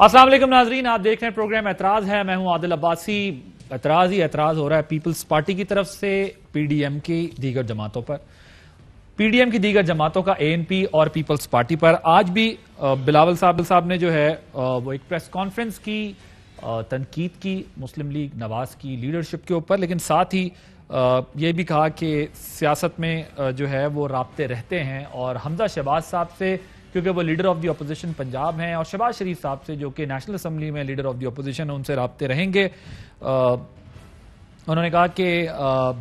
अस्सलाम वालेकुम नाजरीन, आप देख रहे हैं प्रोग्राम एतराज है। मैं हूं आदिल अब्बासी। एतराज ही एतराज हो रहा है पीपल्स पार्टी की तरफ से पीडीएम की दीगर जमातों पर, पीडीएम की दीगर जमातों का एएनपी और पीपल्स पार्टी पर। आज भी बिलावल साहब ने जो है वो एक प्रेस कॉन्फ्रेंस की, तनकीद की मुस्लिम लीग नवाज की लीडरशिप के ऊपर, लेकिन साथ ही ये भी कहा कि सियासत में जो है वो राब्ते रहते हैं और हमजा शहबाज साहब से, क्योंकि वो leader of the opposition Punjab हैं, और शहबाज शरीफ साहब से जो कि नेशनल असम्बली में लीडर ऑफ द अपोजिशन है, उनसे राब्ते रहेंगे। उन्होंने कहा कि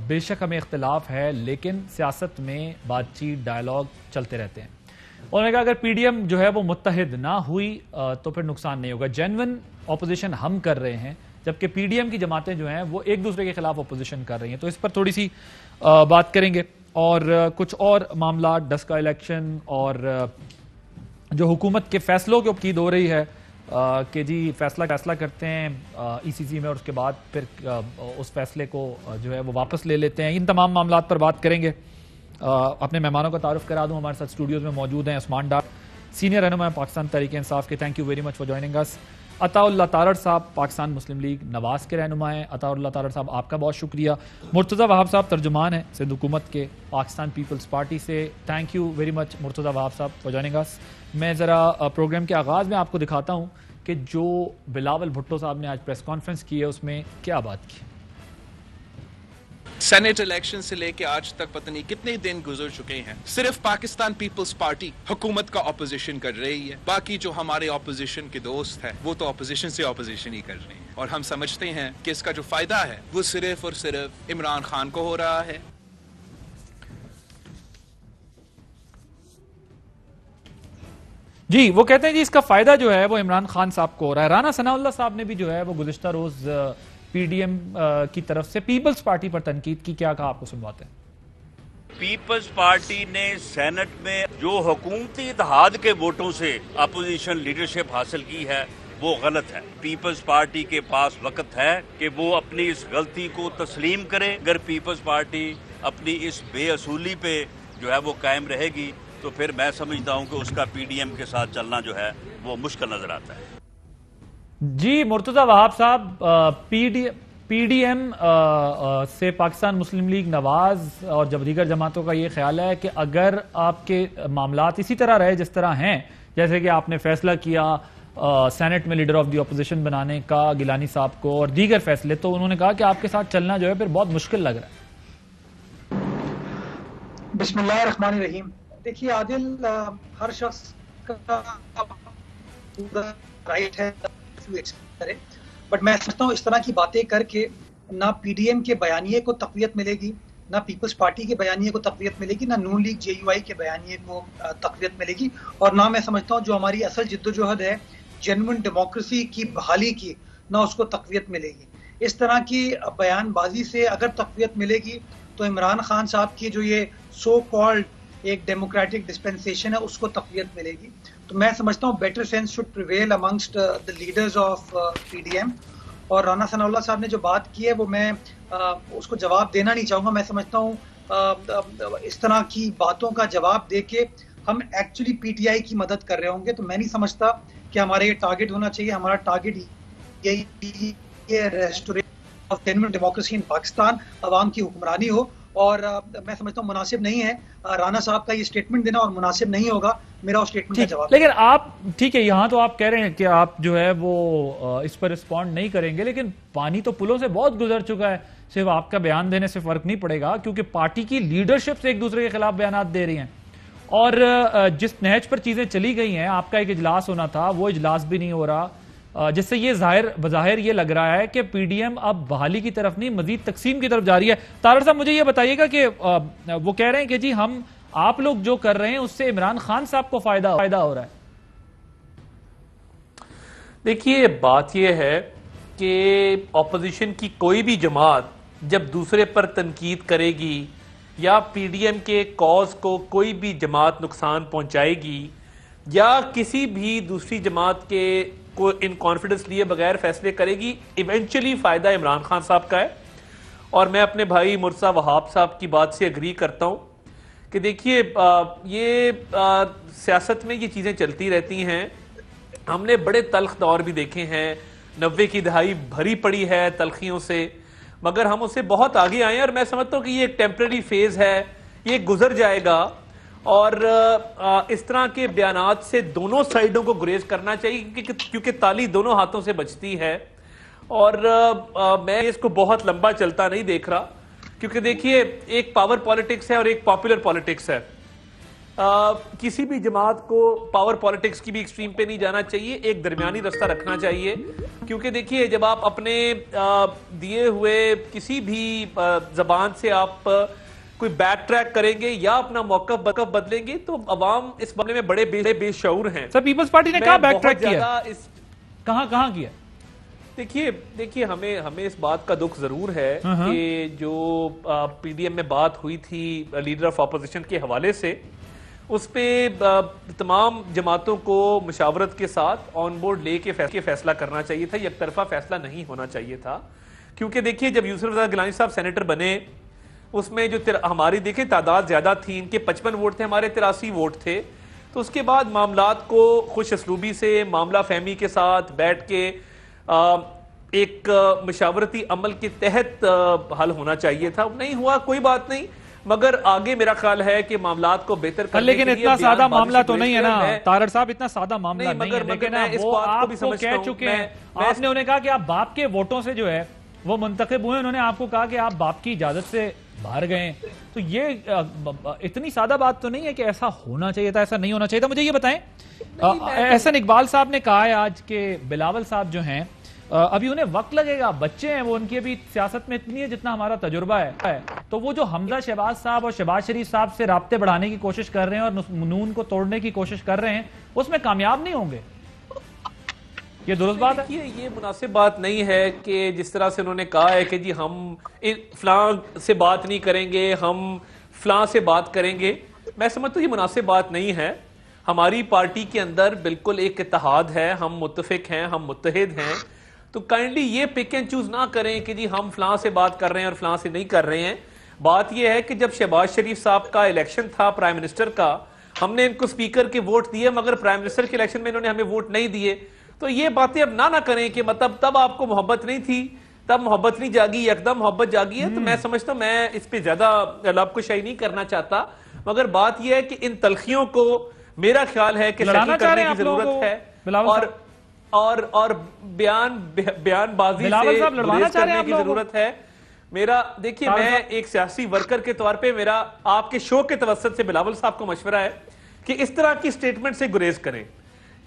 बेशक हमें इख्तिलाफ है लेकिन सियासत में बातचीत डायलॉग चलते रहते हैं। उन्होंने कहा अगर पीडीएम जो है वो मुत्तहिद ना हुई तो फिर नुकसान नहीं होगा। जेन्युइन अपोजिशन हम कर रहे हैं, जबकि पीडीएम की जमातें जो हैं वो एक दूसरे के खिलाफ अपोजिशन कर रही हैं। तो इस पर थोड़ी सी बात करेंगे और कुछ और मामला, 10 का इलेक्शन और जो हुकूमत के फैसलों की उम्मीद हो रही है कि जी फैसला करते हैं ईसीसी में और उसके बाद फिर उस फैसले को जो है वो वापस ले लेते हैं। इन तमाम मामलात पर बात करेंगे। अपने मेहमानों का तारुफ करा दूं, हमारे साथ स्टूडियोज में मौजूद हैं उस्मान डार, सीनियर रहनुमा पाकिस्तान तहरीक इंसाफ के, thank you very much for joining us. Attaullah Tarar Sahab Pakistan Muslim league Nawaz के रहनुमा हैं। अताउल्लाह तारड़ साहब आपका बहुत शुक्रिया। मुर्तज़ा वहाब साहब तर्जुमान हैं सिंध हुकूमत के पाकिस्तान पीपल्स पार्टी से, thank you very much Murtaza Wahab साहब फॉर जॉइनिंग अस। मैं ज़रा प्रोग्राम के आगाज़ में आपको दिखाता हूँ कि जो बिलावल भुट्टो साहब ने आज प्रेस कॉन्फ्रेंस की है उसमें क्या बात की। सेनेट इलेक्शन से लेके आज तक पता नहीं कितने दिन गुजर चुके हैं, सिर्फ पाकिस्तान पीपल्स पार्टी हुकूमत का ऑपोजिशन कर रही है। बाकी जो हमारे ऑपोजिशन के दोस्त हैं वो तो ऑपोजिशन से ऑपोजिशन ही कर रहे हैं, और हम समझते हैं कि इसका जो फायदा है वो सिर्फ और सिर्फ इमरान खान को हो रहा है। जी, वो कहते हैं जी इसका फायदा जो है वो इमरान खान साहब को हो रहा है। राना सनाउल्लाह साहब ने भी जो है वो गुज़िश्ता रोज पीडीएम की तरफ से पीपल्स पार्टी पर तनकीद की, क्या कहा आपको सुनवाते हैं। पीपल्स पार्टी ने सेनेट में जो हुकूमती इत्तेहाद के वोटों से अपोजिशन लीडरशिप हासिल की है वो गलत है। पीपल्स पार्टी के पास वक्त है कि वो अपनी इस गलती को तस्लीम करे। अगर पीपल्स पार्टी अपनी इस बेअसूली पे जो है वो कायम रहेगी तो फिर मैं समझता हूं कि उसका पीडीएम के साथ चलना जो है वो मुश्किल नजर आता है। जी मुर्तज़ा वहाब साहब, पीडीएम से पाकिस्तान मुस्लिम लीग नवाज और जब दीगर जमातों का ये ख्याल है कि अगर आपके मामलात इसी तरह रहे जिस तरह हैं, जैसे कि आपने फैसला किया सेनेट में लीडर ऑफ द अपोजिशन बनाने का गिलानी साहब को और दीगर फैसले, तो उन्होंने कहा कि आपके साथ चलना जो है फिर बहुत मुश्किल लग रहा है। बिस्मिल्लाहिर्रहमानिर्रहीम। देखिए आदिल, हर शख्स का राइट है करे, बट मैं समझता हूँ इस तरह की बातें करके ना पीडीएम के बयानिए को तक़वियत मिलेगी, ना पीपल्स पार्टी के बयानिए को तक़वियत मिलेगी, ना नून लीग जेयूआई के बयानिए को तक़वियत मिलेगी, और ना मैं समझता हूँ जो हमारी असल जिद्दोजहद है जेन्युइन डेमोक्रेसी की बहाली की, ना उसको तक़वियत मिलेगी। इस तरह की बयानबाजी से अगर तक़वियत मिलेगी तो इमरान खान साहब की जो ये सो कॉल्ड एक डेमोक्रेटिक डिस्पेंसेशन है उसको तक़वियत मिलेगी। तो मैं समझता हूँ better sense should prevail amongst the leaders of PDM. और राना सनाउल्लाह साहब ने जो बात की है वो मैं उसको जवाब देना नहीं चाहूँगा। मैं समझता हूँ इस तरह की बातों का जवाब देके हम एक्चुअली पीटीआई की मदद कर रहे होंगे। तो मैं नहीं समझता कि हमारा ये टारगेट होना चाहिए। हमारा टारगेट यही restoration of genuine democracy in Pakistan, अवाम की हुक्मरानी हो, और मैं समझता हूँ मुनासिब नहीं है राना साहब का ये स्टेटमेंट देना, और मुनासिब नहीं होगा मेरा उस स्टेटमेंट का जवाब। लेकिन आप ठीक है, यहाँ तो आप कह रहे हैं कि आप जो है वो इस पर रिस्पॉन्ड नहीं करेंगे, लेकिन पानी तो पुलों से बहुत गुजर चुका है। सिर्फ आपका बयान देने से फर्क नहीं पड़ेगा, क्योंकि पार्टी की लीडरशिप से एक दूसरे के खिलाफ बयान दे रही हैं, और जिस नहज पर चीजें चली गई हैं, आपका एक इजलास होना था वो इजलास भी नहीं हो रहा, जिससे ये बज़ाहिर ये लग रहा है कि पीडीएम अब बहाली की तरफ नहीं मजीद तकसीम की तरफ जा रही है। तारड़ साहब मुझे ये बताइएगा कि वो कह रहे हैं कि जी हम आप लोग जो कर रहे हैं उससे इमरान खान साहब को फायदा हो रहा है। देखिए बात यह है कि ऑपोजिशन की कोई भी जमात जब दूसरे पर तनकीद करेगी या पीडीएम के कॉज को कोई भी जमात नुकसान पहुंचाएगी या किसी भी दूसरी जमात के को इन कॉन्फिडेंस लिए बगैर फैसले करेगी, इवेंचुअली फायदा इमरान खान साहब का है। और मैं अपने भाई मुर्तज़ा वहाब साहब की बात से एग्री करता हूं कि देखिए ये सियासत में ये चीजें चलती रहती हैं हमने बड़े तल्ख दौर भी देखे हैं, 90 की दहाई भरी पड़ी है तलखियों से, मगर हम उससे बहुत आगे आए हैं और मैं समझता हूँ कि ये एक टेम्परेरी फेज है, ये गुजर जाएगा। और इस तरह के बयानात से दोनों साइडों को गुरेज करना चाहिए क्योंकि ताली दोनों हाथों से बचती है। और मैं इसको बहुत लंबा चलता नहीं देख रहा, क्योंकि देखिए एक पावर पॉलिटिक्स है और एक पॉपुलर पॉलिटिक्स है। किसी भी जमात को पावर पॉलिटिक्स की भी एक्सट्रीम पे नहीं जाना चाहिए, एक दरमियानी रास्ता रखना चाहिए। क्योंकि देखिए जब आप अपने दिए हुए किसी भी जबान से आप कोई बैक ट्रैक करेंगे या अपना मौकफ बदलेंगे तो अवाम इस मामले में बड़े बेशऊर हैं। सर पीपल्स पार्टी ने कहा बैक ट्रैक किया, कहां किया? देखिए हमें इस बात का दुख जरूर है कि जो पीडीएम में बात हुई थी लीडर ऑफ ऑपोजिशन के हवाले से, उस पे तमाम जमातों को मुशावरत के साथ ऑन बोर्ड लेके फैसला करना चाहिए था, एक तरफा फैसला नहीं होना चाहिए था। क्योंकि देखिए जब यूसुफ रजा गिलानी साहब सेनेटर बने, उसमें जो हमारी देखिए तादाद ज्यादा थी, इनके 55 वोट थे, हमारे 83 वोट थे। तो उसके बाद मामलात को खुश असलूबी से मामला फहमी के साथ बैठ के एक मुशावरती अमल के तहत हल होना चाहिए था। नहीं हुआ, कोई बात नहीं, मगर आगे मेरा ख्याल है कि मामलात को बेहतर करने लेकिन के लिए इतना सादा मामला तो नहीं है ना तारड़ साहब, इतना सादा मामला नहीं है। मगर ना वो आपको कह चुके हैं, आपने उन्हें कहा कि आप बाप के वोटों से जो है वो मुंतखब हुए, उन्होंने आपको कहा कि आप बाप की इजाजत से बाहर गए। तो ये इतनी सादा बात तो नहीं है कि ऐसा होना चाहिए था, ऐसा नहीं होना चाहिए था। मुझे ये बताएं, एहसन इकबाल साहब ने कहा है आज के बिलावल साहब जो हैं अभी उन्हें वक्त लगेगा, बच्चे हैं वो, उनकी अभी सियासत में इतनी है जितना हमारा तजुर्बा है। तो वो जो हमजा शहबाज साहब और शहबाज शरीफ साहब से राब्ते बढ़ाने की कोशिश कर रहे हैं और नून को तोड़ने की कोशिश कर रहे हैं, उसमें कामयाब नहीं होंगे। ये दुरुस्त बात है? ये मुनासिब बात नहीं है कि जिस तरह से उन्होंने कहा है कि जी हम फलां से बात नहीं करेंगे, हम फलां से बात करेंगे। मैं समझता हूँ ये मुनासिब बात नहीं है। हमारी पार्टी के अंदर बिल्कुल एक इत्तेहाद है, हम मुत्तफिक हैं, हम मुत्तहिद हैं। तो काइंडली ये पिक एंड चूज ना करें कि जी हम फलां से बात कर रहे हैं और फलां से नहीं कर रहे हैं। बात यह है कि जब शहबाज शरीफ साहब का इलेक्शन था प्राइम मिनिस्टर का, हमने इनको स्पीकर के वोट दिए, मगर प्राइम मिनिस्टर के इलेक्शन में इन्होंने हमें वोट नहीं दिए। तो ये बातें अब ना करें कि मतलब तब आपको मोहब्बत नहीं थी, तब मोहब्बत नहीं जागी, एकदम मोहब्बत जागी है। तो मैं समझता हूं, मैं इस पे ज्यादा लबकुशाई नहीं करना चाहता, मगर बात यह है कि इन तलखियों को मेरा ख्याल है कि सेटल करने की जरूरत है और बयानबाजी से करने की जरूरत है। मेरा देखिए, मैं एक सियासी वर्कर के तौर पे मेरा आपके शो के तवस्सुत से बिलावल साहब को मशवरा है कि इस तरह की स्टेटमेंट से गुरेज करें।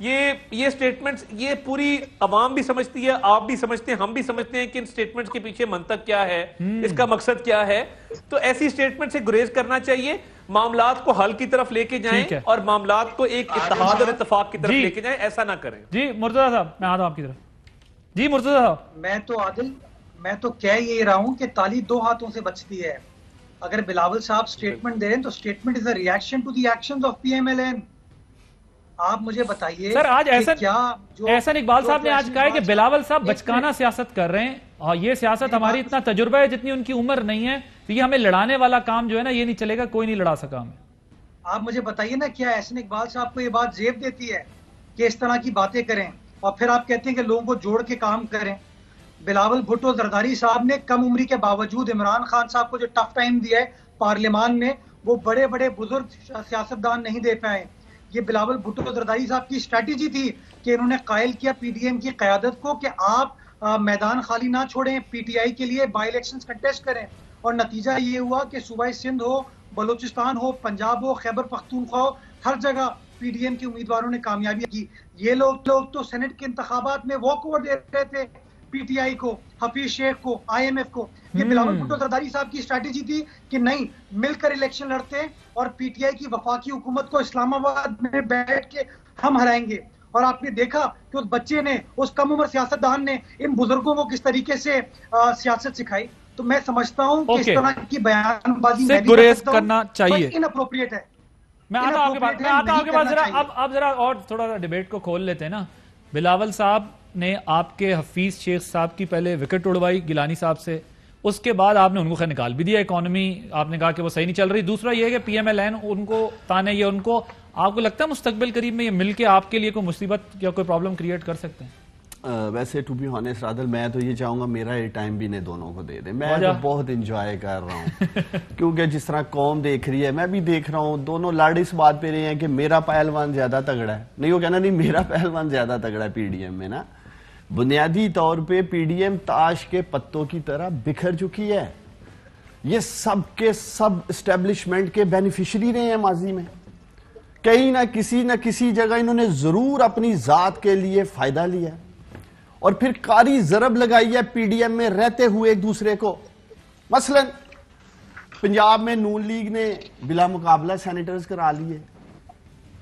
ये स्टेटमेंट्स ये पूरी अवाम भी समझती है, आप भी समझते हैं, हम भी समझते हैं कि इन स्टेटमेंट्स के पीछे मंतक क्या है, इसका मकसद क्या है। तो ऐसी स्टेटमेंट से गुरेज करना चाहिए, मामलात को हल की तरफ लेके जाएं और मामलात को एक इत्तेहाद और इत्तेफाक की तरफ लेके जाएं, ऐसा ना करें। जी मुर्तजा साहब, मैं आता हूं आपकी तरफ। जी मुर्तजा साहब, मैं तो कह ये रहा हूं कि ताली दो हाथों से बचती है। अगर बिलावल साहब स्टेटमेंट दे रहे हैं तो statement is a reaction to the actions of PMLN. आप मुझे बताइए सर, आज एहसन इकबाल साहब ने आज कहा है कि बिलावल साहब बचकाना सियासत कर रहे हैं और ये सियासत हमारी इतना तजुर्बा है जितनी उनकी उम्र नहीं है, तो ये हमें लड़ाने वाला काम जो है ना ये नहीं चलेगा, कोई नहीं लड़ा सका हमें। आप मुझे बताइए ना, क्या एहसन इकबाल साहब को ये बात जेब देती है कि इस तरह की बातें करें और फिर आप कहते हैं कि लोगों को जोड़ के काम करें? बिलावल भुट्टो जरदारी साहब ने कम उम्री के बावजूद इमरान खान साहब को जो टफ टाइम दिया है पार्लियामान में, वो बड़े बड़े बुजुर्ग सियासतदान नहीं दे पाए। ये बिलावल भुट्टो जरदारी साहब की स्ट्रैटेजी थी कि इन्होंने कायल किया पीडीएम की क़यादत को कि आप मैदान खाली ना छोड़ें, पीटीआई के लिए बाई इलेक्शंस कंटेस्ट करें। और नतीजा ये हुआ कि सूबा सिंध हो, बलूचिस्तान हो, पंजाब हो, खैबर पख्तूनख्वा हो, हर जगह पीडीएम के उम्मीदवारों ने कामयाबी की। ये लोग तो सेनेट के इंतखाबात में वॉक ओवर दे रहे थे पीटीआई को, हफीज शेख को, आईएमएफ को। ये बिलावल भुट्टो जरदारी साहब की स्ट्रैटेजी थी कि नहीं, मिलकर इलेक्शन लड़ते हैं और पीटीआई की वफाकी हुकूमत को इस्लामाबाद में बैठ के हम हराएंगे। और आपने देखा कि उस बच्चे ने, उस कम उम्र सियासतदान ने इन बुजुर्गों को किस तरीके से सियासत सिखाई। तो मैं समझता हूं कि इस तरह की बयानबाजी से गुरेज करना चाहिए, इनअप्रोप्रिएट है। मैं आता हूं आपके पास जरा, अब जरा और थोड़ा सा डिबेट को खोल लेते हैं ना। बिलावल साहब ने आपके हफीज शेख साहब की पहले विकेट उड़वाई गिलानी साहब से, उसके बाद आपने उनको खैर निकाल भी दिया। इकोनॉमी आपने कहा कि वो सही नहीं चल रही। दूसरा ये है कि पीएमएलएन उनको ताने, ये उनको आपको लगता है मुस्तकबिल करीब में ये मिलके आपके लिए कोई मुसीबत या कोई प्रॉब्लम क्रिएट कर सकते हैं? वैसे टू बी ऑनेस्ट रादर, मैं तो ये चाहूंगा मेरा ये टाइम भी ने दोनों को दे दे। मैं तो बहुत इंजॉय कर रहा हूँ क्योंकि जिस तरह कौम देख रही है मैं भी देख रहा हूँ। दोनों लड़ इस बात पे रहे हैं कि मेरा पहलवान ज्यादा तगड़ा है, नहीं वो कहना नहीं मेरा पहलवान ज्यादा तगड़ा है पीडीएम में ना। बुनियादी तौर पे पीडीएम ताश के पत्तों की तरह बिखर चुकी है। ये सब के सब एस्टेब्लिशमेंट के बेनिफिशियरी रहे हैं माजी में। कहीं ना किसी जगह इन्होंने जरूर अपनी जात के लिए फायदा लिया और फिर कारी जरब लगाई है पीडीएम में रहते हुए एक दूसरे को। मसलन पंजाब में नून लीग ने बिला मुकाबला सेनेटर्स करा लिए।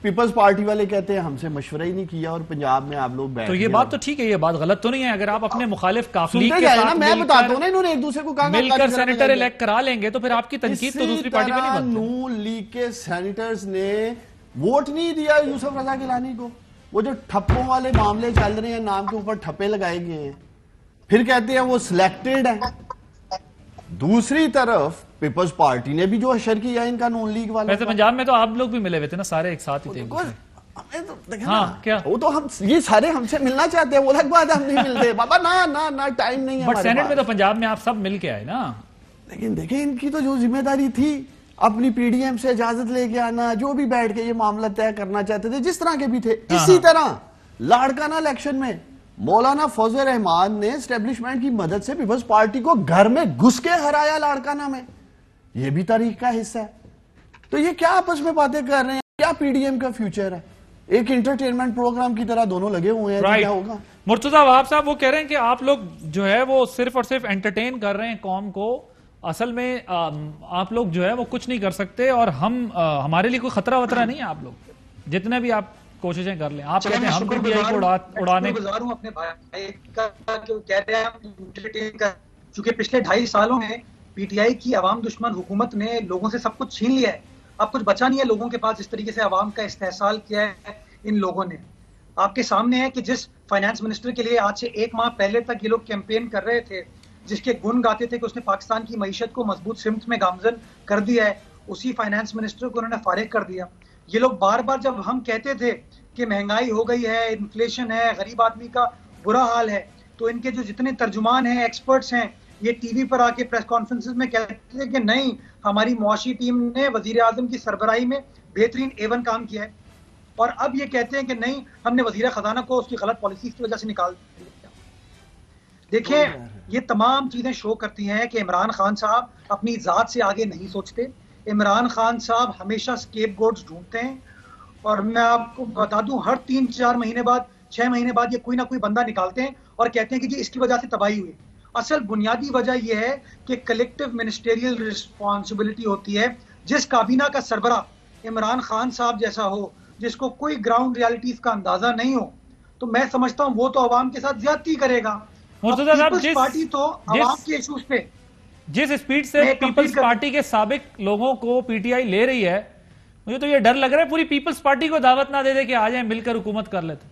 पीपल्स पार्टी वाले कहते हैं हमसे मशवरा ही नहीं किया और पंजाब में आप लोग बैठ तो ये बात तो ठीक है, ये बात गलत तो नहीं है। अगर आप अपने मुखालिफ काफिले के ना, साथ मैं बताता हूं ना, इन्होंने एक दूसरे को कहा मिलकर सेनेटर इलेक्ट करा लेंगे तो फिर आपकी तनकीद तो दूसरी पार्टी में नहीं बनती। नून लीग के सेनेटर्स ने वोट नहीं दिया यूसुफ रजा गिलानी को। वो जो ठप्पों वाले मामले चल रहे हैं, नाम के ऊपर ठप्पे लगाए गए हैं, फिर कहते हैं वो सिलेक्टेड है। दूसरी तरफ पीपल्स पार्टी ने भी जो अशर किया इनका नून लीग वाले। वैसे पंजाब में तो आप लोग भी मिले हुए थे ना, सारे एक साथ ही थे। तो हाँ, क्या वो तो हम ये सारे हमसे मिलना चाहते हैं, वो अलग बात है, हम नहीं मिलते बाबा। ना टाइम नहीं है। बट सेनेट में तो पंजाब में आप सब मिल के आए ना। लेकिन देखिए इनकी तो जो जिम्मेदारी थी अपनी पीडीएम से इजाजत लेके आना, जो भी बैठ के ये मामला तय करना चाहते थे जिस तरह के भी थे। इसी तरह लाड़काना इलेक्शन में मौलाना फौजे रहमान ने एस्टेब्लिशमेंट की मदद से पीपल्स पार्टी को घर में घुस के हराया लाड़काना में। ये भी तारीख का हिस्सा है। तो ये क्या आपस में बातें कर रहे हैं? क्या पीडीएम का फ्यूचर है? एक इंटरटेनमेंट प्रोग्राम की तरह दोनों लगे हुए हैं। क्या होगा? मुर्तजा वहाब साहब वो कह रहे हैं कि आप लोग जो है वो सिर्फ और सिर्फ एंटरटेन कर रहे हैं कौम को। असल में आप लोग जो है वो कुछ नहीं कर सकते और हमारे लिए कोई खतरा वतरा नहीं है। आप लोग जितने भी आप कोशिशें कर लें। आप कहते हैं हम पीटीआई को उड़ाने अपने भाई का जो कह रहे हैं क्योंकि पिछले 2.5 सालों में पीटीआई की अवाम दुश्मन हुकूमत ने लोगों से सब कुछ छीन लिया है। अब कुछ बचा नहीं है लोगों के पास। जिस तरीके से अवाम का इस्तेहसाल किया है इन लोगों ने, आपके सामने है कि जिस फाइनेंस मिनिस्टर के लिए आज से 1 माह पहले तक ये लोग कैंपेन कर रहे थे, जिसके गुण गाते थे कि उसने पाकिस्तान की मईशत को मजबूत सिमत में गामजन कर दिया है, उसी फाइनेंस मिनिस्टर को उन्होंने फारिग कर दिया। ये लोग बार बार जब हम कहते थे कि महंगाई हो गई है, इन्फ्लेशन है, गरीब आदमी का बुरा हाल है, तो इनके जो जितने तर्जुमान हैं, एक्सपर्ट्स हैं, ये टीवी पर आके प्रेस कॉन्फ्रेंसेस में कहते थे कि नहीं, हमारी मुआशी टीम ने वजीर आजम की सरबराही में बेहतरीन A1 काम किया है। और अब ये कहते हैं कि नहीं, हमने वजीर खजाना को उसकी गलत पॉलिसी की वजह से निकाल दिया। देखिए, ये तमाम चीजें शो करती हैं कि इमरान खान साहब अपनी जात से आगे नहीं सोचते। इमरान खान साहब हमेशा स्केपगोट्स ढूंढते हैं। और मैं आपको बता दूं, हर 3-4 महीने बाद, 6 महीने बाद ये कोई ना कोई बंदा निकालते हैं और कहते हैं कि जी इसकी वजह से तबाही हुई। असल बुनियादी वजह यह है कि कलेक्टिव मिनिस्टेरियल रिस्पॉन्सिबिलिटी होती है। जिस काबीना का सरबरा इमरान खान साहब जैसा हो, जिसको कोई ग्राउंड रियलिटीज का अंदाजा नहीं हो, तो मैं समझता हूं वो तो अवाम के साथ ज्यादती करेगा। पार्टी तो अवाम के इशूज पे जिस स्पीड से पीपल्स पार्टी के साबिक लोगों को पीटीआई ले रही है, मुझे तो ये डर लग रहा है पूरी पीपल्स पार्टी को दावत ना दे दे कि आ जाए मिलकर हुकूमत कर लेते।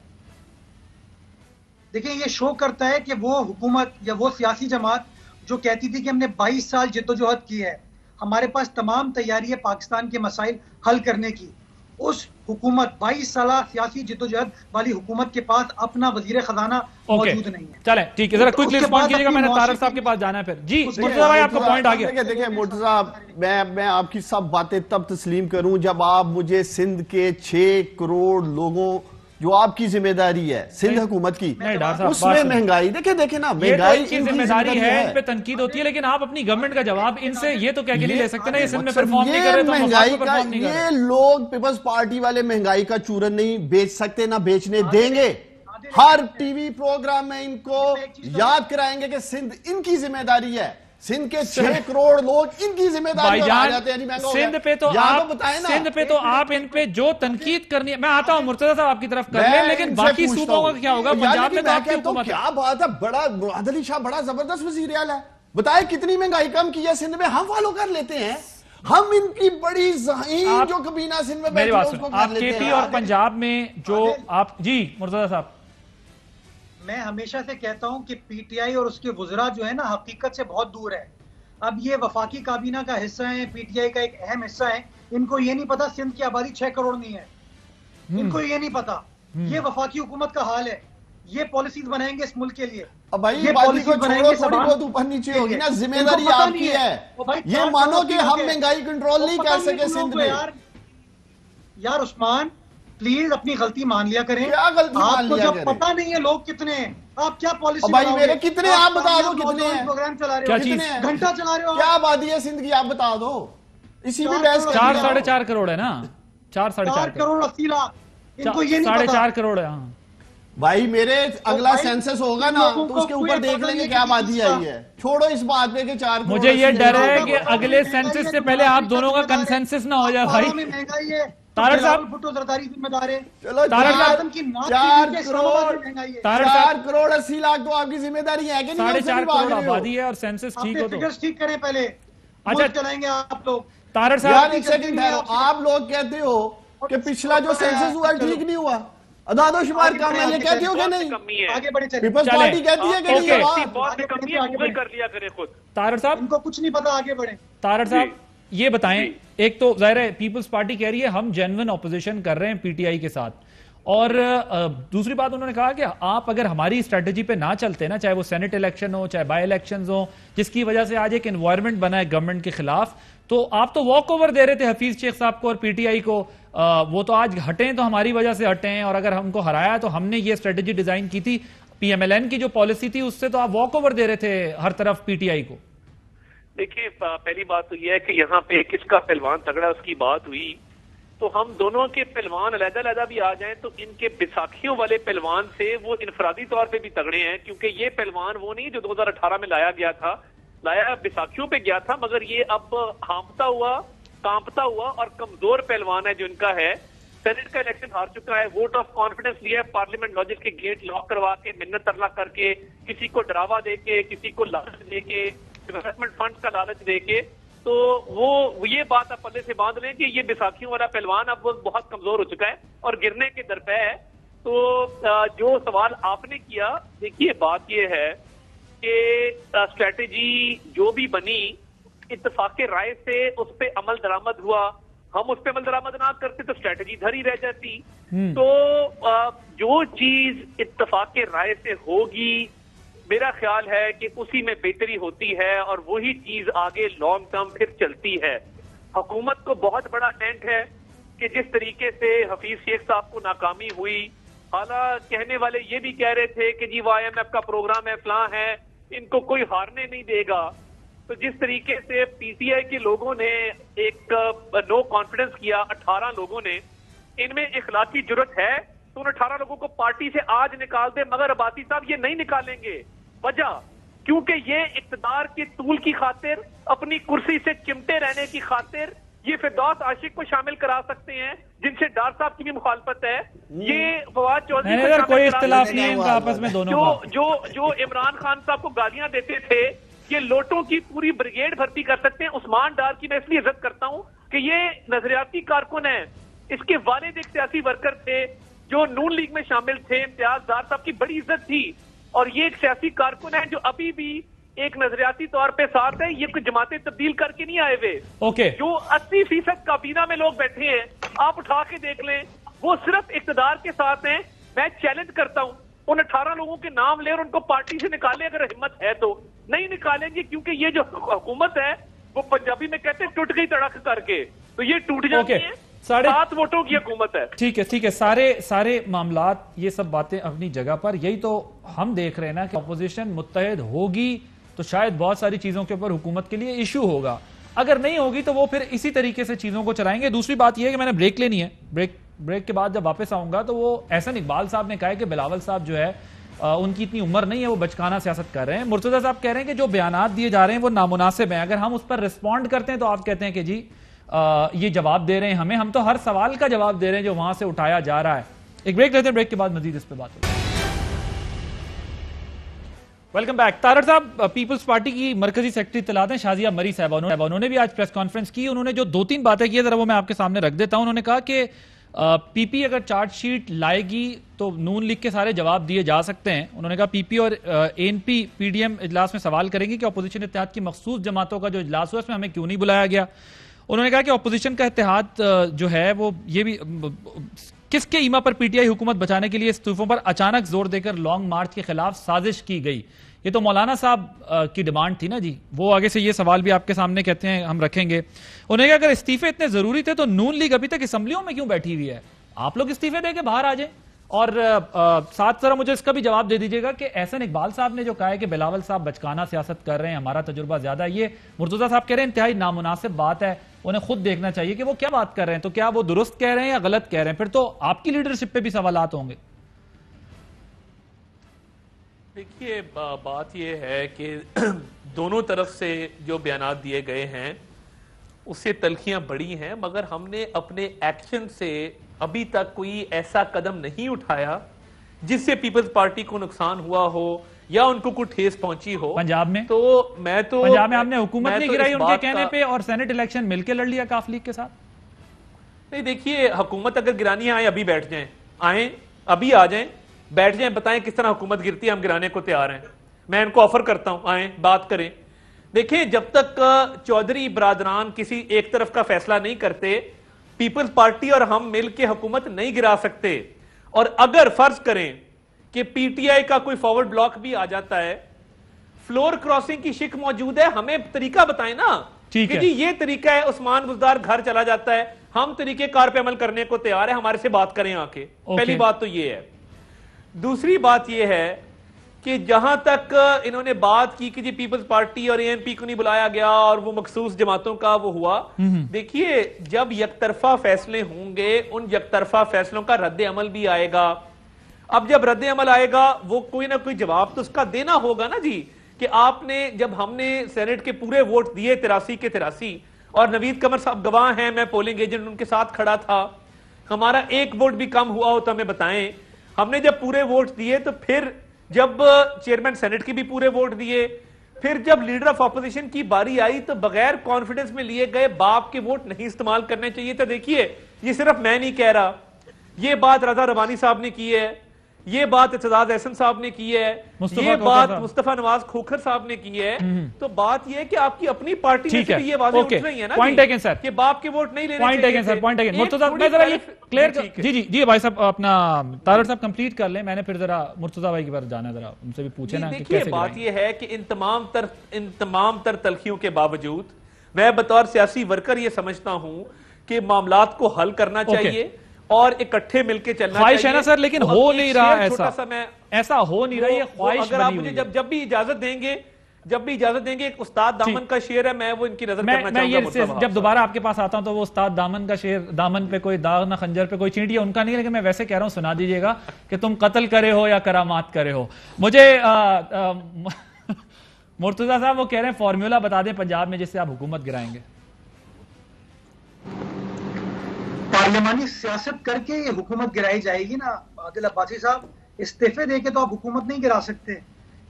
देखिए, ये शो करता है कि वो हुकूमत या वो सियासी जमात जो कहती थी कि हमने 22 साल जिद्दोजहद की है, हमारे पास तमाम तैयारी है पाकिस्तान के मसाइल हल करने की, उस हुकूमत 22 साल सियासी जिद्दोजहद वाली हुकूमत के पास अपना वजीर खजाना मौजूद नहीं है। चले ठीक है, जरा क्विकली रिस्पॉन्ड कीजिएगा। मैंने तारक साहब के पास जाना है फिर। जी मुर्तजा भाई, आपका पॉइंट आ गया। देखिए मुर्तजा साहब, मैं आपकी सब बातें तब तस्लीम करूं जब आप मुझे सिंध के 6 करोड़ लोगों, जो आपकी जिम्मेदारी है सिंध हुकूमत की, उसमें महंगाई देखे ना, महंगाई की जिम्मेदारी है, इन पे तनकीद होती है, लेकिन आप अपनी गवर्नमेंट का जवाब इनसे ये तो कह के नहीं ले सकते ना ये सिंध में परफॉर्म नहीं कर रहे तो महंगाई का। ये लोग पीपल्स पार्टी वाले महंगाई का चूरन नहीं बेच सकते, ना बेचने देंगे। हर टीवी प्रोग्राम में इनको याद कराएंगे कि सिंध इनकी जिम्मेदारी है, सिंध के 6 करोड़ लोग इनकी जिम्मेदारी आ जाते हैं। सिंध पे तो आप इन पे जो तनकीद करनी है, मैं आता हूं मुर्तजा साहब आपकी तरफ कर ले, लेकिन बाकी सूबों का क्या होगा? पंजाब में तो आपकी हुकूमत है। क्या बात है, बड़ा आदिल शाह बड़ा जबरदस्त वजीर आला है। बताए कितनी महंगाई कम की है सिंध में, हम फॉलो कर लेते हैं। हम इनकी बड़ी ज़हीन जो कबीना सिंध में बैठी है उसको कर लेते हैं। केपी और पंजाब में जो आप, जी मुर्तजा साहब, मैं हमेशा से कहता हूं कि पीटीआई और उसके वुज़रा जो है ना, हकीकत से बहुत दूर है। अब ये वफाकी काबीना का हिस्सा है, पीटीआई का एक अहम हिस्सा है। इनको ये नहीं पता सिंध की आबादी 6 करोड़ नहीं है, इनको ये नहीं पता। ये वफाकी हुकूमत का हाल है, ये पॉलिसीज बनाएंगे इस मुल्क के लिए। अब भाई ये बात को छोड़ो, थोड़ी बहुत ऊपर नीचे होगी ना, जिम्मेदारी आपकी है। ये मानो कि हम महंगाई कंट्रोल नहीं कर सके सिंध में। यार उस्मान प्लीज अपनी गलती मान लिया करें। क्या गलती मान लिया जब करें? पता नहीं है लोग कितने हैं, आप क्या पॉलिसी भाई मेरे कितने आप बता दो, कितने हैं प्रोग्राम चला रहे क्या हो, चीज? घंटा चला रहे हो, क्या आबादी है सिंध की आप बता दो, इसी में बहस कर 4-4.5 करोड़ है ना, 4-4.5 करोड़ 80 लाख, इनको ये नहीं पता। 4.5 करोड़ है। हाँ भाई मेरे अगला सेंसस होगा ना तो उसके ऊपर देख लेंगे क्या आबादी आई है। छोड़ो इस बात पे कि 4 मुझे ये डर है कि अगले सेंसस से पहले आप दोनों का कंसेंसस ना हो जाए भाई। महंगाई है, तारड़ साहब, भुट्टो जरदारी जिम्मेदार है। चलो तारड़ साहब, 4 करोड़ 80 लाख तो आपकी जिम्मेदारी है कि नहीं? 4.5 करोड़ आबादी है और सेंसस ठीक हो तो ठीक करें पहले, अच्छा चलाएंगे आप लोग। तारड़ यार साहब एक सेकंड ठहरो, आप लोग कहते हो कि पिछला जो सेंसस हुआ ठीक नहीं हुआ, अदादोशुमार कम है, ये कहती हो कि नहीं? आगे बढ़े चलिए। पीपल्स पार्टी कहती है कि नहीं? आगे कर लिया करे खुद। तारड़ साहब, इनको कुछ नहीं पता, आगे बढ़े। तारड़ साहब ये बताएं, एक तो जाहिर है पीपल्स पार्टी कह रही है हम जेन्युइन ऑपोजिशन कर रहे हैं पीटीआई के साथ, और दूसरी बात उन्होंने कहा कि आप अगर हमारी स्ट्रेटेजी पे ना चलते ना, चाहे वो सेनेट इलेक्शन हो चाहे बाई इलेक्शंस हो, जिसकी वजह से आज एक एनवायरनमेंट बना है गवर्नमेंट के खिलाफ, तो आप तो वॉक ओवर दे रहे थे हफीज शेख साहब को और पीटीआई को। वो तो आज हटे तो हमारी वजह से हटे हैं, और अगर हमको हराया तो हमने ये स्ट्रेटेजी डिजाइन की थी। पीएमएलएन की जो पॉलिसी थी उससे तो आप वॉक ओवर दे रहे थे हर तरफ पीटीआई को। देखिए पहली बात तो यह है कि यहाँ पे किसका पहलवान तगड़ा उसकी बात हुई, तो हम दोनों के पहलवान अलग-अलग भी आ जाएं तो इनके बैसाखियों वाले पहलवान से वो इनफरादी तौर पे भी तगड़े हैं, क्योंकि ये पहलवान वो नहीं जो 2018 में लाया गया था, लाया बैसाखियों पे गया था, मगर ये अब हांफता हुआ, कांपता हुआ और कमजोर पहलवान है जो इनका है। सेनेट का इलेक्शन हार चुका है, वोट ऑफ कॉन्फिडेंस लिया है, पार्लियामेंट लॉजिक के गेट लॉक करवा के, मिन्नत तरला करके, किसी को डरावा दे के, किसी को लालच दे के, डेवलपमेंट फंड का लालच दे के, तो वो ये बात आप पल्ले से बांध लें कि ये बैसाखियों वाला पहलवान अब वो बहुत कमजोर हो चुका है और गिरने के दरपे है। तो जो सवाल आपने किया, देखिए बात ये है कि स्ट्रेटेजी जो भी बनी इत्तेफाक राय से उस पे अमल दरामद हुआ, हम उस पे अमल दरामद ना करते तो स्ट्रेटेजी धरी रह जाती। तो जो चीज इत्तेफाक राय से होगी मेरा ख्याल है कि उसी में बेहतरी होती है और वही चीज आगे लॉन्ग टर्म फिर चलती है। हुकूमत को बहुत बड़ा टेंट है कि जिस तरीके से हफीज शेख साहब को नाकामी हुई, हालांकि कहने वाले ये भी कह रहे थे कि जी वो IMF का प्रोग्राम है, फलां है, इनको कोई हारने नहीं देगा। तो जिस तरीके से पीटीआई के लोगों ने एक नो कॉन्फिडेंस किया, 18 लोगों ने, इनमें इखलाकी जुर्रत है तो उन 18 लोगों को पार्टी से आज निकाल दे, मगर अब्बासी साहब ये नहीं निकालेंगे। वजह क्योंकि ये इक्तदार की तूल की खातिर, अपनी कुर्सी से चिमटे रहने की खातिर ये फिरदौस आशिक को शामिल करा सकते हैं, जिनसे डार साहब की भी मुखालफत है। ये फवाद चौधरी को कोई इख्तिलाफ नहीं है इनका आपस में दोनों का। जो इमरान खान साहब को गालियां देते थे, ये लोटों की पूरी ब्रिगेड भर्ती कर सकते हैं। उस्मान डार की मैं इसलिए इज्जत करता हूं कि ये नजरियाती कारकुन है, इसके वालिद एक सियासी वर्कर थे जो नून लीग में शामिल थे, इम्तियाज डार साहब की बड़ी इज्जत थी, और ये एक सियासी कारकुन है जो अभी भी एक नजरियाती तौर पे साथ है, ये कोई जमातें तब्दील करके नहीं आए हुए। ओके। जो 80% काबीना में लोग बैठे हैं, आप उठा के देख लें, वो सिर्फ इक्तदार के साथ हैं। मैं चैलेंज करता हूं उन 18 लोगों के नाम ले और उनको पार्टी से निकाले, अगर हिम्मत है तो। नहीं निकालेंगे क्योंकि ये जो हुकूमत है वो पंजाबी में कहते हैं टूट गई तड़क करके, तो ये टूट जाती है। 7 वोटों की हुकूमत है। ठीक है, सारे मामलात, ये सब बातें अपनी जगह पर। यही तो हम देख रहे हैं ना कि अपोजिशन मुत्तहिद होगी तो शायद बहुत सारी चीजों के ऊपर हुकूमत के लिए इशू होगा, अगर नहीं होगी तो वो फिर इसी तरीके से चीजों को चलाएंगे। दूसरी बात यह है कि मैंने ब्रेक लेनी है, ब्रेक के बाद जब वापस आऊंगा तो वो एहसन इकबाल साहब ने कहा कि बिलावल साहब जो है उनकी इतनी उम्र नहीं है, वो बचकाना सियासत कर रहे हैं। मुर्तजा साहब कह रहे हैं कि जो बयानात दिए जा रहे हैं वो नामुनासिब हैं, अगर हम उस पर रिस्पॉन्ड करते हैं तो आप कहते हैं कि जी ये जवाब दे रहे हैं हमें, हम तो हर सवाल का जवाब दे रहे हैं जो वहां से उठाया जा रहा है। एक ब्रेक लेते हैं, ब्रेक के बाद मजीद इस पर बात होगी। Welcome back. तारड़ साहब, पीपल्स पार्टी की मरकजी सेक्रेटरी तलात हैं शाजिया मरी साहब, उन्होंने भी आज प्रेस कॉन्फ्रेंस की। उन्होंने जो 2-3 बातें की, जरा वो मैं आपके सामने रख देता हूं। उन्होंने कहा कि पीपी अगर चार्जशीट लाएगी तो नून लीग के सारे जवाब दिए जा सकते हैं। उन्होंने कहा पीपी और एनपी पीडीएम इजलास में सवाल करेंगे कि अपोजिशन इत्तेहाद की मखसूस जमातों का जो इजलास हुआ उसमें हमें क्यों नहीं बुलाया गया। उन्होंने कहा कि अपोजिशन का इत्तेहाद जो है वो ये भी किसके ईमा पर पीटीआई हुकूमत बचाने के लिए इस्तीफों पर अचानक जोर देकर लॉन्ग मार्च के खिलाफ साजिश की गई? ये तो मौलाना साहब की डिमांड थी ना जी। वो आगे से ये सवाल भी आपके सामने कहते हैं हम रखेंगे। उन्हें कहा अगर इस्तीफे इतने जरूरी थे तो नून लीग अभी तक असेंबलियों में क्यों बैठी हुई है? आप लोग इस्तीफे देके बाहर आ जाए। और साथ जरा मुझे इसका भी जवाब दे दीजिएगा कि एहसन इकबाल साहब ने जो कहा है कि बिलावल साहब बचकाना सियासत कर रहे हैं, हमारा तजुर्बा ज्यादा है, ये मुर्तजा साहब कह रहे हैं इंतहाई नामुनासिब बात है, उन्हें खुद देखना चाहिए कि वो क्या बात कर रहे हैं। तो क्या वो दुरुस्त कह रहे हैं या गलत कह रहे हैं? फिर तो आपकी लीडरशिप पे भी सवालात होंगे। देखिए, बात यह है कि दोनों तरफ से जो बयानात दिए गए हैं उससे तलखियां बड़ी हैं, मगर हमने अपने एक्शन से अभी तक कोई ऐसा कदम नहीं उठाया जिससे पीपल्स पार्टी को नुकसान हुआ हो या उनको कुछ ठेस पहुंची हो। पंजाब में तो पंजाब में आपने हुकूमत नहीं गिराई उनके कहने पे, और सेनेट इलेक्शन मिलकर लड़ लिया काफ लीग के साथ। नहीं, देखिए, हुकूमत अगर गिरानी है, आए अभी बैठ जाएं, आए अभी आ जाएं, बैठ जाएं, बताएं किस तरह हुकूमत गिरती है, हम गिराने को तैयार हैं। मैं इनको ऑफर करता हूं, आए बात करें। देखिए, जब तक चौधरी बरादरान किसी एक तरफ का फैसला नहीं करते, पीपल्स पार्टी और हम मिलकर हुकूमत नहीं गिरा सकते। और अगर फर्ज करें कि पीटीआई का कोई फॉरवर्ड ब्लॉक भी आ जाता है, फ्लोर क्रॉसिंग की शिक मौजूद है, हमें तरीका बताएं ना कि जी ये तरीका है, उस्मान बुजदार घर चला जाता है, हम तरीके कार पे अमल करने को तैयार है, हमारे से बात करें आके। पहली बात तो ये है। दूसरी बात ये है कि जहां तक इन्होंने बात की कि जी पीपल्स पार्टी और एएनपी को नहीं बुलाया गया और वो मखसूस जमातों का वो हुआ, देखिए, जब यकतरफा फैसले होंगे उन यकतरफा फैसलों का रद्द अमल भी आएगा। अब जब रद्द अमल आएगा वो कोई ना कोई जवाब तो उसका देना होगा ना जी, कि आपने, जब हमने सेनेट के पूरे वोट दिए 83 के 83, और नवीद कमर साहब गवाह हैं, मैं पोलिंग एजेंट उनके साथ खड़ा था, हमारा एक वोट भी कम हुआ हो तो हमें बताएं। हमने जब पूरे वोट दिए, तो फिर जब चेयरमैन सेनेट के भी पूरे वोट दिए, फिर जब लीडर ऑफ ऑपोजिशन की बारी आई तो बगैर कॉन्फिडेंस में लिए गए बाप के वोट नहीं इस्तेमाल करने चाहिए। तो देखिए, ये सिर्फ मैं नहीं कह रहा, ये बात रजा रवानी साहब ने की है, ये बात इत्तेजाज एहसन साहब ने की है, ये बात मुस्तफा नवाज खोखर साहब ने की है। तो बात ये है कि आपकी अपनी पार्टी में से भी ये बातें उठ रही है ना पॉइंट टेकन सर, कि बाप के वोट नहीं लेने point taken sir, point taken. Murtaza मैं जरा ये क्लियर, जी जी जी भाई साहब, अपना तारड़ साहब कंप्लीट कर लें, मैंने फिर जरा मुर्तजा भाई की बात जाना, जरा उनसे भी पूछे ना कि कैसे। बात ये है कि इन तमाम तर तलखियों के बावजूद मैं बतौर सियासी वर्कर ये समझता हूं कि मामलात को हल करना चाहिए और इकट्ठे मिलकर चलना चाहिए। ख्वाहिश है ना सर, लेकिन हो नहीं रहा ऐसा हो नहीं रहा है ख्वाहिश। अगर आप मुझे जब भी इजाजत देंगे, एक उस्ताद दामन का शेर है, मैं वो इनकी नजर करना चाहूंगा। जब दोबारा आपके पास आता हूं तो वो उस्ताद दामन का शेर, दामन पे कोई दाग ना खंजर पे कोई चींटी है, उनका नहीं, लेकिन मैं वैसे कह रहा हूं, सुना दीजिएगा कि तुम कत्ल करे हो या करामात करे हो। मुझे मुर्तजा साहब वो कह रहे हैं फॉर्मूला बता दें पंजाब में जिससे आप हुकूमत गिराएंगे। पार्लियामानी सियासत करके ये हुकूमत गिराई जाएगी ना आदिल अब्बासी साहब। इस्तीफे देके तो आप हुकूमत नहीं गिरा सकते,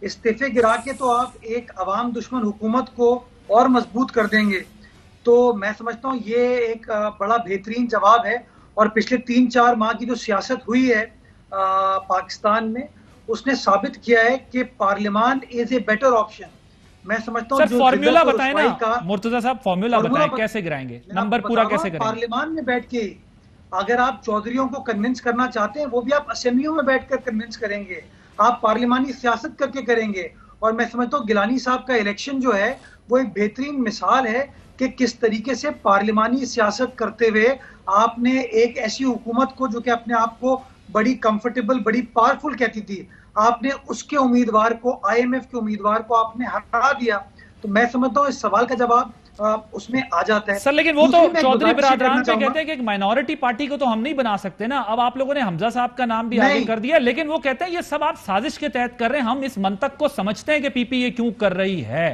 इस्तीफे गिरा के तो आप एक अवाम दुश्मन हुकूमत को और मजबूत कर देंगे। तो मैं समझता हूँ ये एक बड़ा बेहतरीन जवाब है। और पिछले 3-4 माह की जो सियासत हुई है पाकिस्तान में, उसने साबित किया है कि पार्लियामान इज ए बेटर ऑप्शन। मैं समझता हूँ फॉर्मूला बताएं ना मुर्तजा साहब, फॉर्मूला बताएं कैसे गिराएंगे, नंबर पूरा कैसे करेंगे। पार्लियामान में बैठ के अगर आप चौधरियों को कन्विंस करना चाहते हैं, वो भी आप असेंबलियों में बैठकर कन्विंस करेंगे, आप पार्लियामानी सियासत करके करेंगे। और मैं समझता हूँ गिलानी साहब का इलेक्शन जो है वो एक बेहतरीन मिसाल है कि किस तरीके से पार्लियामानी सियासत करते हुए आपने एक ऐसी हुकूमत को जो कि अपने आप को बड़ी कंफर्टेबल, बड़ी पावरफुल कहती थी, आपने उसके उम्मीदवार को, आईएमएफ के उम्मीदवार को आपने हरा दिया। तो मैं समझता हूँ इस सवाल का जवाब उसमें आ जाता है सर। लेकिन वो तो चौधरी बरादरान पे कहते हैं कि एक माइनॉरिटी पार्टी को तो हम नहीं बना सकते ना। अब आप लोगों ने हमजा साहब का नाम भी आगे कर दिया, लेकिन वो कहते हैं ये सब आप साजिश के तहत कर रहे हैं। हम इस मंतक को समझते हैं कि पीपी ये क्यों कर रही है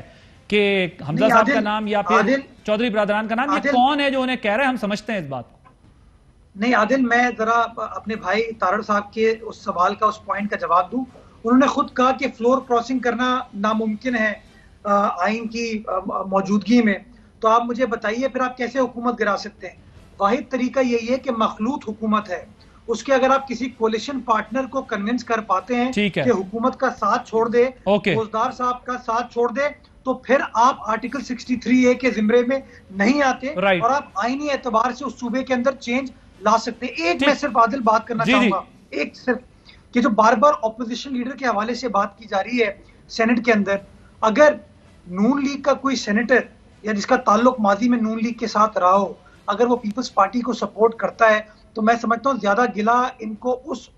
कि हमजा साहब का नाम या फिर चौधरी बरादरान का नाम, ये कौन है जो उन्हें कह रहे हैं, हम समझते हैं इस बात को। नहीं आदिल, मैं जरा अपने भाई तारड़ साहब के उस सवाल का, उस पॉइंट का जवाब दूं। उन्होंने खुद कहा कि फ्लोर क्रॉसिंग करना नामुमकिन है आइन की मौजूदगी में। तो आप मुझे बताइए फिर आप कैसे हुकूमत गिरा सकते हैं? वाहिद तरीका यही है कि मखलूत हुकूमत है, उसके अगर आप किसी कोलिशन पार्टनर को कन्विंस कर पाते हैं कि हुकूमत का साथ छोड़ दे, फौजदार साहब का साथ छोड़ दे, तो फिर आप आर्टिकल 63A के जिम्मे में नहीं आते और आप आईनी एतबार से उस सूबे के अंदर चेंज ला सकते हैं। एक मैं सिर्फ आदिल बात करना चाहूंगा, एक सिर्फ कि जो बार बार ऑपोजिशन लीडर के हवाले से बात की जा रही है सेनेट के अंदर, अगर नून लीग का कोई सेनेटर या जिसका ताल्लुक माजी में नून लीग के साथ रहा हो, अगर वो पीपल्स पार्टी को सपोर्ट करता है तो मैं समझता हूँ ज्यादा गिला इनको उस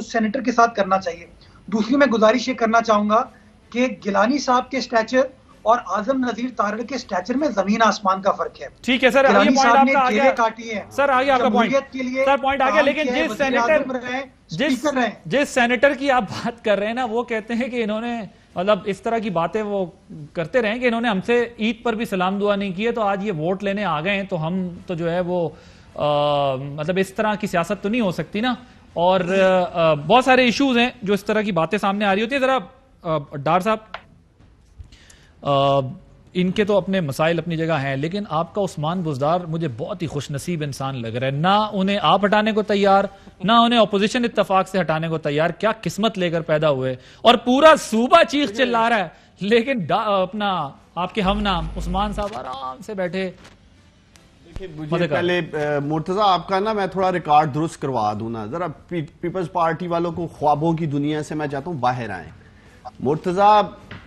सेनेटर के साथ करना चाहिए। दूसरी मैं गुजारिश ये करना चाहूंगा कि गिलानी साहब के स्टैचर और आजम नजीर तारड़ के स्टैचर में जमीन आसमान का फर्क है। ठीक है सर, गिलानी साहब ने जेलें काटी है सर, आगे आपका पॉइंट के लिए सर, पॉइंट आ गया। लेकिन जिस सेनेटर की आप बात कर रहे हैं ना, वो कहते हैं कि इन्होंने मतलब इस तरह की बातें वो करते रहे कि इन्होंने हमसे ईद पर भी सलाम दुआ नहीं की है, तो आज ये वोट लेने आ गए हैं, तो हम तो जो है वो मतलब इस तरह की सियासत तो नहीं हो सकती ना। और बहुत सारे इश्यूज हैं जो इस तरह की बातें सामने आ रही होती है। जरा डार साहब, इनके तो अपने मसाइल अपनी जगह हैं, लेकिन आपका उस्मान बुज़दार मुझे बहुत ही खुशनसीब इंसान लग रहा है। ना उन्हें आप हटाने को तैयार, ना उन्हें अपोजिशन इत्तेफाक से हटाने को तैयार। क्या किस्मत लेकर पैदा हुए, और पूरा सूबा चीख चिल्ला रहा है, लेकिन अपना आपके हम नाम उस्मान साहब आराम से बैठे। मुझे पहले मुर्तजा आपका ना मैं थोड़ा रिकॉर्ड दुरुस्त करवा दूं ना, जरा पीपल्स पार्टी वालों को ख्वाबों की दुनिया से मैं चाहता हूं बाहर आए। मुर्तजा,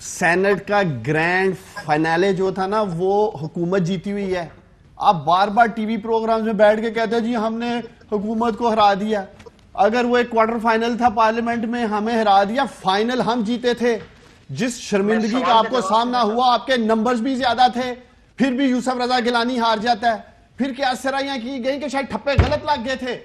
सेनेट का ग्रैंड फाइनले जो था ना, वो हुकूमत जीती हुई है। आप बार बार टीवी प्रोग्राम्स में बैठ के कहते हैं जी हमने हुकूमत को हरा दिया। अगर वो एक क्वार्टर फाइनल था पार्लियामेंट में, हमें हरा दिया, फाइनल हम जीते थे। जिस शर्मिंदगी का आपको सामना हुआ, आपके नंबर्स भी ज्यादा थे, फिर भी यूसुफ रजा गिलानी हार जाता है। फिर क्या सराइयां की गई कि शायद ठप्पे गलत लग गए थे,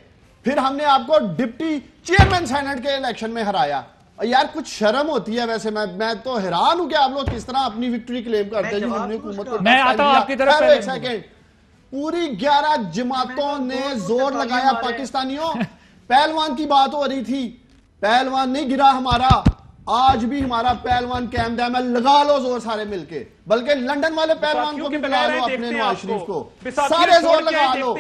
फिर हमने आपको डिप्टी चेयरमैन सेनेट के इलेक्शन में हराया। और यार कुछ शर्म होती है। वैसे मैं तो हैरान हूं कि आप लोग किस तरह अपनी विक्ट्री क्लेम करते हैं। हमने हुकूमत को मैं आता हूं आपकी तरफ। एक सेकंड, पूरी 11 जमातों ने जोर लगाया पाकिस्तानियों। पहलवान की बात हो रही थी, पहलवान नहीं गिरा हमारा, आज भी हमारा पहलवान कैम डैम है, लगा लो जोर सारे मिलके। बल्कि लंदन वाले पहलवान को भी बुला लो, अपने नवाज शरीफ को सारे जोर लगा लो।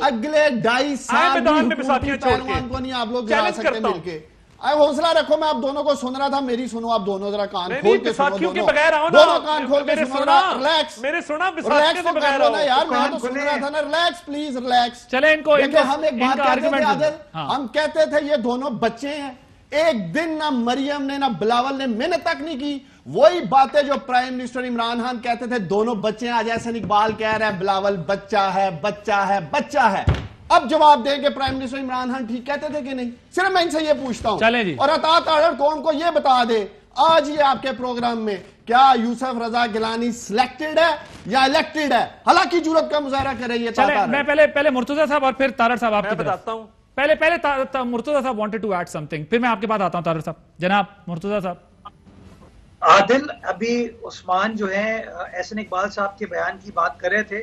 अगले 2.5 साल पहलवान को नहीं आप लोग गिरा सकते मिलके। हौसला रखो, मैं आप दोनों को सुन रहा था, मेरी सुनो आप दोनों, जरा कान खोल के सुनो, दोनों कान खोल के सुनो, रिलैक्स, रिलैक्स तो कर लो ना यार, मैं तो सुन रहा था ना, रिलैक्स प्लीज रिलैक्स। चले इनको हम एक बात करते थे आदिल, हम कहते थे ये दोनों बच्चे हैं। एक दिन ना मरियम ने ना बिलावल ने मेहनत तक नहीं की। वही बातें जो प्राइम मिनिस्टर इमरान खान कहते थे दोनों बच्चे हैं, आज एहसन इकबाल कह रहा है बिलावल बच्चा है, बच्चा है, बच्चा है। अब जवाब देंगे प्राइम मिनिस्टर इमरान खान ठीक कहते थे कि नहीं? सिर्फ मैं इनसे ये पूछता हूं। चले जी। और अता तारड़ कौम को ये बता दे आज ये आपके प्रोग्राम में, क्या यूसुफ रजा गिलानी सिलेक्टेड है या इलेक्टेड है? हालांकि जरूरत का मुजाहरा कर रही है। मैं पहले मुर्तजा साहब और फिर तारड़ साहब आपको बताता हूं। पहले मुर्तजा साहब वांटेड टू ऐड समथिंग, फिर मैं आपके पास आता हूं तारड़ साहब। जनाब मुर्तजा साहब। आदिल, अभी उस्मान जो है एहसन इकबाल साहब के बयान की बात कर रहे थे,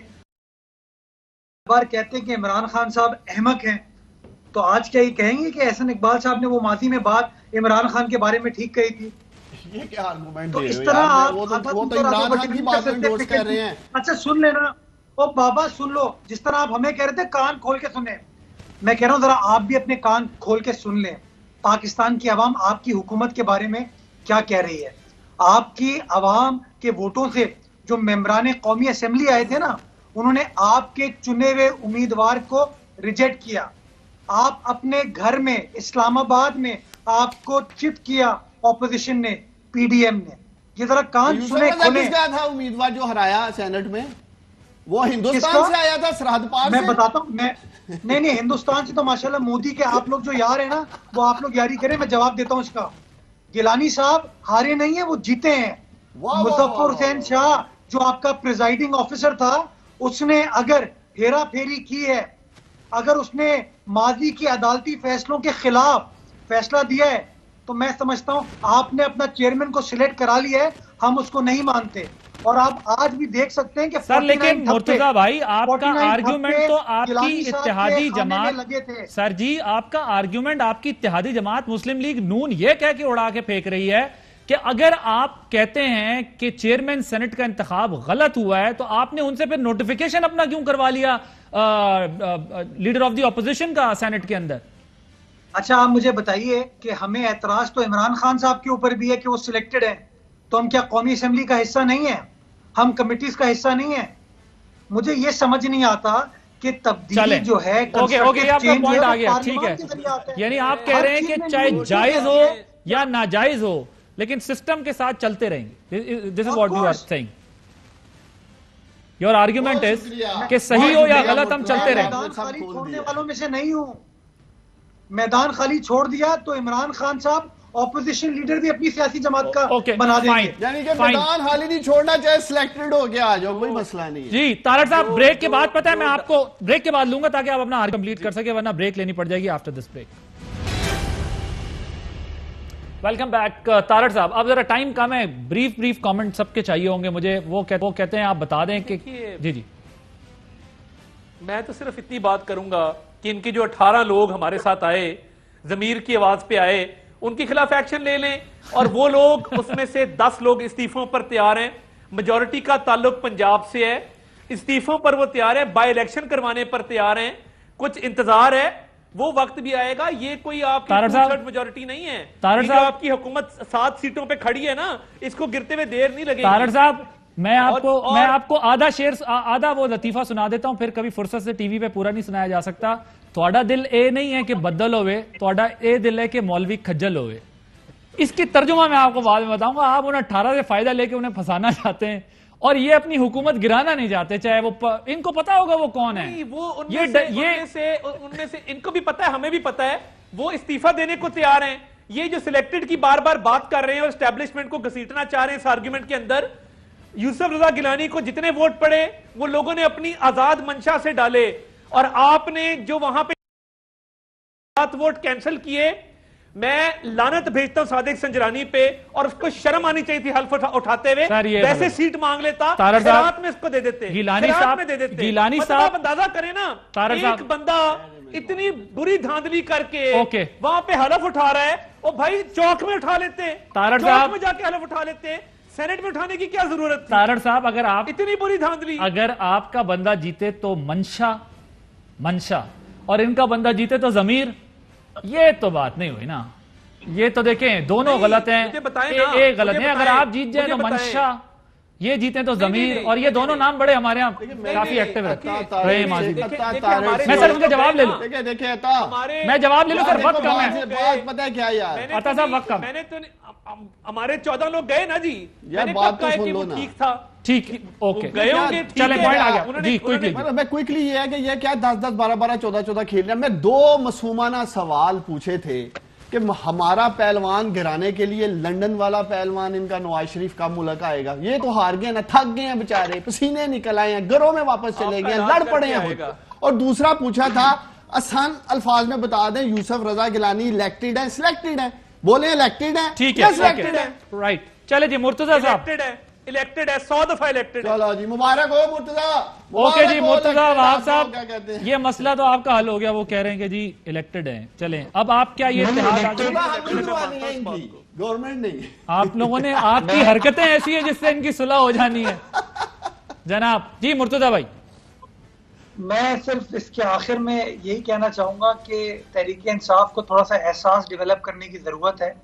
बार कहते हैं कि इमरान खान साहब अहमक हैं, तो आज क्या ये कहेंगे कि एहसन इकबाल साहब ने वो माजी में बात इमरान खान के बारे में ठीक कही थी? ये क्या आर्गुमेंट तो दे इस रहे तरह आप? वो तो इमरान खान की बात में दोस्त कर रहे हैं। अच्छा सुन लेना, ओ बाबा सुन लो, जिस तरह आप हमें कह रहे थे कान खोल के सुने, मैं कह रहा हूं जरा आप भी अपने कान खोल के सुन लें। पाकिस्तान की आवाम आपकी हुकूमत के बारे में क्या कह रही है। आपकी आवाम के वोटों से जो मेंबरान कौमी असेंबली आए थे ना, उन्होंने आपके चुने हुए उम्मीदवार को रिजेक्ट किया। आप अपने घर में इस्लामाबाद में आपको चिट किया ऑपोजिशन ने, पीडीएम ने। ये जरा कान सुने खोले। किसका था उम्मीदवार जो हराया सेनेट में? वो हिंदुस्तान से आया था, सरहद पार मैं बताता हूं। मैं नहीं हिंदुस्तान से तो माशाल्लाह मोदी के आप लोग जो यार है ना, वो आप लोग यारी करें, मैं जवाब देता हूं इसका। गिलानी साहब हारे नहीं है, वो जीते हैं। मुजफ्फर हुसैन शाह जो आपका प्रिजाइडिंग ऑफिसर था, उसने अगर हेरा फेरी की है, अगर उसने माजी की अदालती फैसलों के खिलाफ फैसला दिया है, तो मैं समझता हूं आपने अपना चेयरमैन को सिलेक्ट करा लिया है, हम उसको नहीं मानते। और आप आज भी देख सकते हैं कि सर, लेकिन मुर्तजा भाई आपका आर्ग्यूमेंट तो आपकी इत्तेहादी जमात, सर जी आपका आर्ग्यूमेंट आपकी इत्तेहादी जमात मुस्लिम लीग नून ये कह के उड़ा के फेंक रही है कि अगर आप कहते हैं कि चेयरमैन सेनेट का इंतखाब गलत हुआ है, तो आपने उनसे फिर नोटिफिकेशन अपना क्यों करवा लिया लीडर ऑफ द ऑपोजिशन का सेनेट के अंदर? अच्छा आप मुझे बताइए कि हमें एतराज तो इमरान खान साहब के ऊपर भी है कि वो सिलेक्टेड है, तो हम क्या कौमी असेंबली का हिस्सा नहीं है? हम कमिटीज का हिस्सा नहीं है? मुझे ये समझ नहीं आता कि तब्दीली जो है ओके आपका पॉइंट आ गया, ठीक है। यानी आप कह रहे हैं कि चाहे जायज हो या नाजायज हो लेकिन सिस्टम के साथ चलते रहेंगे। This is what you are saying. Your argument is कि सही हो या गलत हम चलते रहेंगे। मैदान खाली छोड़ने वालों में से नहीं हूं। मैदान खाली छोड़ दिया तो इमरान खान साहब ऑपोजिशन लीडर भी अपनी सियासी जमात का बना देंगे। यानी कि मैदान खाली नहीं छोड़ना, चाहे सिलेक्टेड हो गया आ जाओ, कोई मसला नहीं है। जी तारड़ साहब, ब्रेक के बाद पता है मैं आपको ब्रेक के बाद लूंगा ताकि आप अपना आर्ग्यूमेंट कंप्लीट कर सके, वरना ब्रेक लेनी पड़ जाएगी after this break. Welcome back Tarar Sahab. अब जरा टाइम कम है, ब्रीफ कमेंट सबके चाहिए होंगे मुझे। वो कहते हैं आप बता दें कि जी मैं तो सिर्फ इतनी बात करूंगा कि इनके जो 18 लोग हमारे साथ आए, जमीर की आवाज पे आए, उनके खिलाफ एक्शन ले लें। और वो लोग उसमें से 10 लोग इस्तीफों पर तैयार हैं। मेजॉरिटी का ताल्लुक पंजाब से है, इस्तीफों पर वो तैयार है, बाय इलेक्शन करवाने पर तैयार हैं। कुछ इंतजार है, वो वक्त भी आएगा। ये कोई आपकी मेजॉरिटी नहीं है। तारड़ साहब, आपकी हुकूमत 7 सीटों पे खड़ी है ना, इसको गिरते हुए देर नहीं लगेगी। तारड़ साहब, मैं आपको आधा वो लतीफा सुना देता हूं, फिर कभी फुर्सत से टीवी पे पूरा नहीं सुनाया जा सकता। थोड़ा दिल ए नहीं है कि बदल होवे, थोड़ा ए दिल है कि मौलवी खज्जल होवे। इसकी तर्जुमा मैं आपको बाद में बताऊंगा। आप उन्हें 18 से फायदा लेके उन्हें फंसाना चाहते हैं और ये अपनी हुकूमत गिराना नहीं चाहते, चाहे वो इनको पता होगा वो कौन है। वो उनमें से इनको भी पता है, हमें भी पता है, वो इस्तीफा देने को तैयार हैं। ये जो सिलेक्टेड की बार बार बात कर रहे हैं और एस्टेब्लिशमेंट को घसीटना चाह रहे हैं इस आर्ग्यूमेंट के अंदर, यूसुफ रजा गिलानी को जितने वोट पड़े वो लोगों ने अपनी आजाद मंशा से डाले, और आपने जो वहां पे 7 वोट कैंसिल किए। मैं लानत भेजता हूं सादिक संजरानी पे, और उसको शर्म आनी चाहिए थी हल्फ उठाते हुए। वैसे सीट मांग लेता, रात में इसको दे देते, गिलानी साहब अंदाजा करें ना, एक बंदा इतनी बुरी धांधली करके वहां पे हलफ उठा रहा है, और भाई चौक में उठा लेते, चौक में जाके हलफ उठा लेते, सेनेट में उठाने की क्या जरूरत थी? तारड़ साहब, अगर आप इतनी बुरी धांधली, अगर आपका बंदा जीते तो मंशा और इनका बंदा जीते तो जमीर, ये तो बात नहीं हुई ना। ये तो देखें दोनों गलत हैं, एक गलत है। अगर आप जीत जाए तो मंशा, ये जीते तो जमीर, और ये दोनों नाम बड़े हमारे यहाँ काफी एक्टिव रहे हैं माजी। मैं सर उनका जवाब ले लूं, मैं जवाब ले लूं सर, वक्त कम है। पता है क्या यार, आता साहब वक्त कम। मैंने तो हमारे 14 लोग गए ना जी, यार बात तो सुन लो ना। ठीक था, ठीक, ओके, गए होंगे, चले पॉइंट आ गया जी। क्विकली मैं क्विकली ये है कि ये क्या 10-10, 12-12, 14-14 खेल रहे हैं। मैं 2 मासूमाना सवाल पूछे थे कि हमारा पहलवान गिराने के लिए लंदन वाला पहलवान इनका नवाज शरीफ का मुल्क आएगा। ये तो हार गए ना, थक गए हैं बेचारे, पसीने निकल आए हैं, घरों में वापस चले गए, लड़ पड़े हैं। और दूसरा पूछा था, आसान अल्फाज में बता दें, यूसुफ रजा गिलानी इलेक्टेड है, सिलेक्टेड है? बोले इलेक्टेड है, ठीक है, सिलेक्टेड है, राइट। चले जी मुर्तजा साहब, इलेक्टेड है, 100 दफा इलेक्टेड है। चलो जी, मुबारक हो मुर्तजा। ओके जी मुर्तजा वहाब साहब, ये मसला तो आपका हल हो गया। वो कह रहे हैं कि जी इलेक्टेड है। चलें, अब आप क्या ये गवर्नमेंट नहीं, आप लोगों ने, आपकी हरकतें ऐसी है जिससे इनकी सुलह हो जानी है जनाब। जी मुर्तजा भाई, मैं सिर्फ इसके आखिर में यही कहना चाहूंगा कि तहरीक इंसाफ को थोड़ा सा एहसास डेवलप करने की जरूरत है।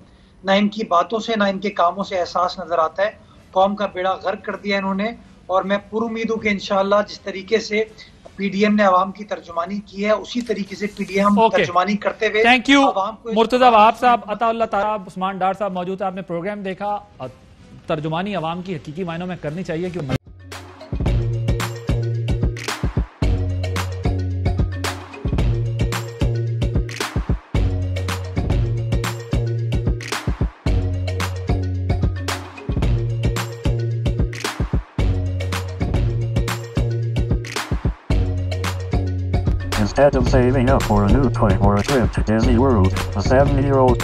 ना इनकी बातों से ना इनके कामों से एहसास नजर आता है। कौम का बेड़ा गर्क कर दिया इन्होंने, और मैं पूरी उम्मीद हूं कि इंशाअल्लाह जिस तरीके से पीडीएम ने आवाम की तर्जुमानी की है, उसी तरीके से पीडीएम तर्जुमानी करते हुए। थैंक यू मुर्तजा वहाब साहब, अताउल्लाह तारा, उस्मान डार साहब मौजूद है। आपने प्रोग्राम देखा, तर्जुमानी आवाम की हकीकी मायनों में करनी चाहिए कि Instead of saving up for a new toy or a trip to Disney World, a 7-year-old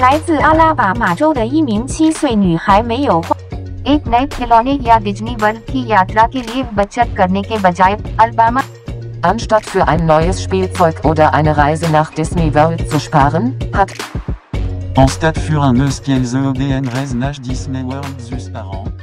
来自阿拉巴马州的一名7岁女孩没有 एक नए खिलौने या डिज्नी वर्ल्ड की यात्रा के लिए बचत करने के बजाय Alabama Anstatt für ein neues Spielzeug oder eine Reise nach Disney World zu sparen, hat En stade für un eus qu'elles EDN reise nach Disney World zu sparen.